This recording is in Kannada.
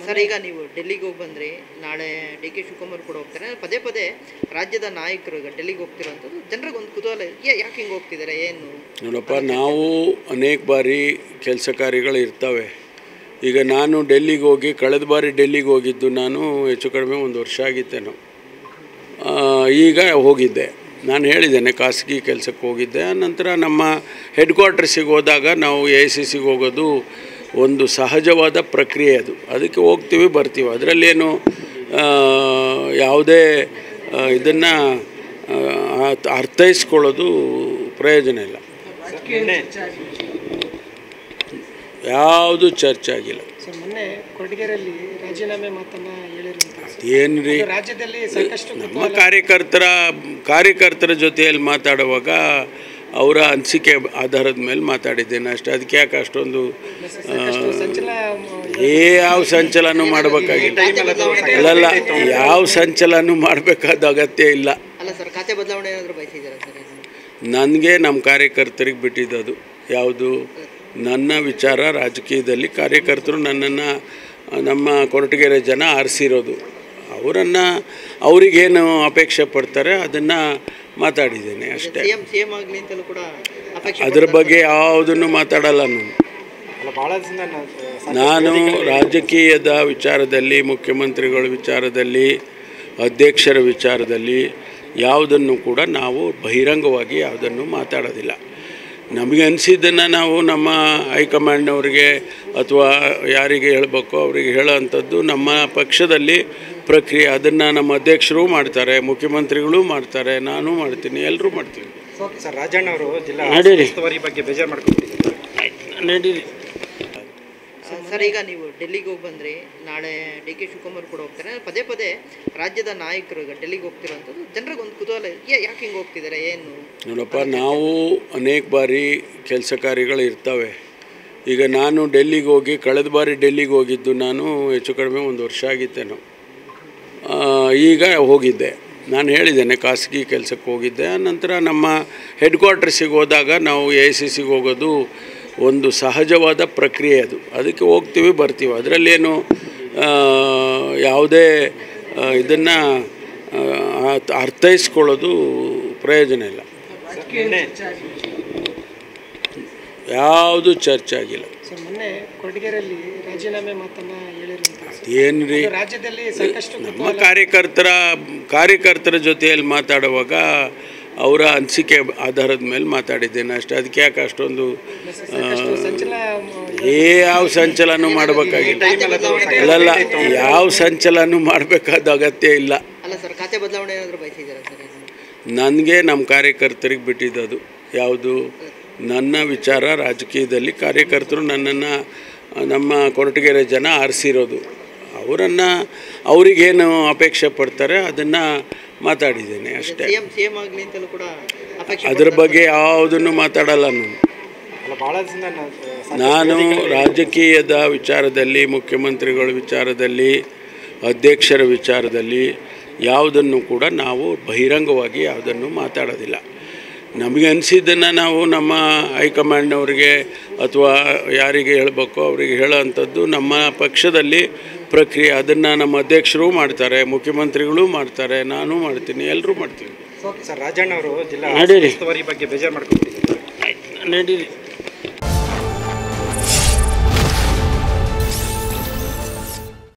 ಸರ್, ಈಗ ನೀವು ಡೆಲ್ಲಿಗೆ ಹೋಗಿ ಬಂದ್ರಿ, ನಾಳೆ ಡಿ ಕೆ ಶಿವಕುಮಾರ್ ಕೂಡ ಹೋಗ್ತಾರೆ. ಪದೇ ಪದೇ ರಾಜ್ಯದ ನಾಯಕರು ಈಗ ಡೆಲ್ಲಿಗೆ ಹೋಗ್ತಿರೋಂಥದ್ದು ಜನರಿಗೆ ಒಂದು ಕುತೂಹಲ. ಯಾಕೆ ಹಿಂಗೆ ಹೋಗ್ತಿದ್ದಾರೆ, ಏನು? ನೋಡಪ್ಪ, ನಾವು ಅನೇಕ ಬಾರಿ ಕೆಲಸ ಕಾರ್ಯಗಳು ಇರ್ತವೆ. ಈಗ ನಾನು ಡೆಲ್ಲಿಗೆ ಹೋಗಿ ಕಳೆದ ಬಾರಿ ಡೆಲ್ಲಿಗೆ ಹೋಗಿದ್ದು ನಾನು ಹೆಚ್ಚು ಕಡಿಮೆ 1 ವರ್ಷ ಆಗಿತ್ತೇನೋ. ಈಗ ಹೋಗಿದ್ದೆ, ನಾನು ಹೇಳಿದ್ದೇನೆ ಖಾಸಗಿ ಕೆಲಸಕ್ಕೆ ಹೋಗಿದ್ದೆ. ನಂತರ ನಮ್ಮ ಹೆಡ್ ಕ್ವಾರ್ಟರ್ಸಿಗೆ ಹೋದಾಗ ನಾವು AICCಗೆ ಹೋಗೋದು ಒಂದು ಸಹಜವಾದ ಪ್ರಕ್ರಿಯೆ. ಅದಕ್ಕೆ ಹೋಗ್ತೀವಿ ಬರ್ತೀವಿ, ಅದರಲ್ಲೇನು ಯಾವುದೇ ಇದನ್ನು ಅರ್ಥೈಸ್ಕೊಳ್ಳೋದು ಪ್ರಯೋಜನ ಇಲ್ಲ. ಯಾವುದು ಚರ್ಚೆ ಆಗಿಲ್ಲ. ಅದೇನು ರೀ, ನಮ್ಮ ಕಾರ್ಯಕರ್ತರ ಜೊತೆಯಲ್ಲಿ ಮಾತಾಡುವಾಗ ಅವರ ಅನಿಸಿಕೆ ಆಧಾರದ ಮೇಲೆ ಮಾತಾಡಿದ್ದೇನೆ ಅಷ್ಟೇ. ಅದಕ್ಕೆ ಯಾಕೆ ಅಷ್ಟೊಂದು ಯಾವ ಸಂಚಲನ ಮಾಡಬೇಕಾಗಿಲ್ಲ. ಅಲ್ಲಲ್ಲ, ಯಾವ ಸಂಚಲನ ಮಾಡಬೇಕಾದ ಅಗತ್ಯ ಇಲ್ಲ. ನನಗೆ ನಮ್ಮ ಕಾರ್ಯಕರ್ತರಿಗೆ ಬಿಟ್ಟಿದ್ದದು. ಯಾವುದು ನನ್ನ ವಿಚಾರ ರಾಜಕೀಯದಲ್ಲಿ ಕಾರ್ಯಕರ್ತರು ನನ್ನನ್ನು ನಮ್ಮ ಕೊರಟಗೆರೆ ಜನ ಆರಿಸಿರೋದು. ಅವರಿಗೇನು ಅಪೇಕ್ಷೆ ಪಡ್ತಾರೆ ಅದನ್ನು ಮಾತಾಡಿದ್ದೇನೆ ಅಷ್ಟೇ. ಅದ್ರ ಬಗ್ಗೆ ಯಾವುದನ್ನು ಮಾತಾಡಲ್ಲ ನಾನು ರಾಜಕೀಯದ ವಿಚಾರದಲ್ಲಿ, ಮುಖ್ಯಮಂತ್ರಿಗಳ ವಿಚಾರದಲ್ಲಿ, ಅಧ್ಯಕ್ಷರ ವಿಚಾರದಲ್ಲಿ ಯಾವುದನ್ನು ಕೂಡ ನಾವು ಬಹಿರಂಗವಾಗಿ ಯಾವುದನ್ನು ಮಾತಾಡೋದಿಲ್ಲ. ನಮಗೆ ಅನಿಸಿದ್ದನ್ನು ನಾವು ನಮ್ಮ ಹೈಕಮಾಂಡ್ನವ್ರಿಗೆ ಅಥವಾ ಯಾರಿಗೆ ಹೇಳಬೇಕೋ ಅವರಿಗೆ ಹೇಳೋವಂಥದ್ದು ನಮ್ಮ ಪಕ್ಷದಲ್ಲಿ ಪ್ರಕ್ರಿಯೆ. ಅದನ್ನು ನಮ್ಮ ಅಧ್ಯಕ್ಷರು ಮಾಡ್ತಾರೆ, ಮುಖ್ಯಮಂತ್ರಿಗಳು ಮಾಡ್ತಾರೆ, ನಾನು ಮಾಡ್ತೀನಿ, ಎಲ್ಲರೂ ಮಾಡ್ತೀವಿ. ಸರ್, ರಾಜಣ್ಣ ಅವರು ಜಿಲ್ಲಾ ಉಸ್ತುವಾರಿ ಬಗ್ಗೆ ಬೇಜಾರು ಮಾಡ್ಕೊಂಡಿದ್ದಾರೆ. ನಡೀರಿ. ಸರ್, ಈಗ ನೀವು ಡೆಲ್ಲಿಗೆ ಹೋಗಿ ಬಂದ್ರಿ, ನಾಳೆ ಡಿ ಕೆ ಶಿವಕುಮಾರ್ ಕೂಡ ಹೋಗ್ತಾರೆ. ಪದೇ ಪದೇ ರಾಜ್ಯದ ನಾಯಕರು ಈಗ ಡೆಲ್ಲಿಗೆ ಹೋಗ್ತಿರೋಂಥದ್ದು ಜನರಿಗೆ ಒಂದು ಕುತೂಹಲ. ಯಾಕೆ ಹಿಂಗೆ ಹೋಗ್ತಿದ್ದಾರೆ, ಏನು? ನೋಡಪ್ಪ, ನಾವು ಅನೇಕ ಬಾರಿ ಕೆಲಸ ಕಾರ್ಯಗಳು ಇರ್ತವೆ. ಈಗ ನಾನು ಡೆಲ್ಲಿಗೆ ಹೋಗಿ ಕಳೆದ ಬಾರಿ ಡೆಲ್ಲಿಗೆ ಹೋಗಿದ್ದು ನಾನು ಹೆಚ್ಚು ಕಡಿಮೆ 1 ವರ್ಷ ಆಗಿತ್ತೇನೋ. ಈಗ ಹೋಗಿದ್ದೆ, ನಾನು ಹೇಳಿದ್ದೇನೆ ಖಾಸಗಿ ಕೆಲಸಕ್ಕೆ ಹೋಗಿದ್ದೆ. ನಂತರ ನಮ್ಮ ಹೆಡ್ ಕ್ವಾರ್ಟರ್ಸಿಗೆ ಹೋದಾಗ ನಾವು AICCಗೆ ಹೋಗೋದು ಒಂದು ಸಹಜವಾದ ಪ್ರಕ್ರಿಯೆ. ಅದಕ್ಕೆ ಹೋಗ್ತೀವಿ ಬರ್ತೀವಿ, ಅದರಲ್ಲೇನು ಯಾವುದೇ ಇದನ್ನು ಅರ್ಥೈಸ್ಕೊಳ್ಳೋದು ಪ್ರಯೋಜನ ಇಲ್ಲ. ಯಾವುದು ಚರ್ಚೆ ಆಗಿಲ್ಲ. ಅದೇನು ರೀ, ನಮ್ಮ ಕಾರ್ಯಕರ್ತರ ಜೊತೆಯಲ್ಲಿ ಮಾತಾಡುವಾಗ ಅವರ ಅನಿಸಿಕೆ ಆಧಾರದ ಮೇಲೆ ಮಾತಾಡಿದ್ದೇನೆ ಅಷ್ಟೇ. ಅದಕ್ಕೆ ಯಾಕೆ ಅಷ್ಟೊಂದು ಯಾವ ಸಂಚಲನ ಮಾಡಬೇಕಾಗಿಲ್ಲ. ಅಲ್ಲಲ್ಲ, ಯಾವ ಸಂಚಲನ ಮಾಡಬೇಕಾದ ಅಗತ್ಯ ಇಲ್ಲ. ನನಗೆ ನಮ್ಮ ಕಾರ್ಯಕರ್ತರಿಗೆ ಬಿಟ್ಟಿದ್ದದು. ಯಾವುದು ನನ್ನ ವಿಚಾರ ರಾಜಕೀಯದಲ್ಲಿ ಕಾರ್ಯಕರ್ತರು ನನ್ನನ್ನು ನಮ್ಮ ಕೊರಟಗೆರೆ ಜನ ಆರಿಸಿರೋದು. ಅವರಿಗೇನು ಅಪೇಕ್ಷೆ ಪಡ್ತಾರೆ ಅದನ್ನು ಮಾತಾಡಿದ್ದೇನೆ ಅಷ್ಟೇ. ಅದ್ರ ಬಗ್ಗೆ ಯಾವುದನ್ನು ಮಾತಾಡಲ್ಲ ನಾನು ರಾಜಕೀಯದ ವಿಚಾರದಲ್ಲಿ, ಮುಖ್ಯಮಂತ್ರಿಗಳ ವಿಚಾರದಲ್ಲಿ, ಅಧ್ಯಕ್ಷರ ವಿಚಾರದಲ್ಲಿ ಯಾವುದನ್ನು ಕೂಡ ನಾವು ಬಹಿರಂಗವಾಗಿ ಯಾವುದನ್ನು ಮಾತಾಡೋದಿಲ್ಲ. ನಮಗೆ ಅನಿಸಿದ್ದನ್ನು ನಾವು ನಮ್ಮ ಹೈಕಮಾಂಡ್ನವ್ರಿಗೆ ಅಥವಾ ಯಾರಿಗೆ ಹೇಳಬೇಕೋ ಅವರಿಗೆ ಹೇಳೋವಂಥದ್ದು ನಮ್ಮ ಪಕ್ಷದಲ್ಲಿ ಪ್ರಕ್ರಿಯೆ. ಅದನ್ನು ನಮ್ಮ ಅಧ್ಯಕ್ಷರು ಮಾಡ್ತಾರೆ, ಮುಖ್ಯಮಂತ್ರಿಗಳು ಮಾಡ್ತಾರೆ, ನಾನು ಮಾಡ್ತೀನಿ, ಎಲ್ಲರೂ ಮಾಡ್ತೀವಿ. ಸರ್, ರಾಜಣ್ಣ ಅವರು ಜಿಲ್ಲಾ ಉಸ್ತುವಾರಿ ಬಗ್ಗೆ ಬೇಜಾರು ಮಾಡ್ಕೊಂಡಿದ್ದಾರೆ. ನಡೀರಿ.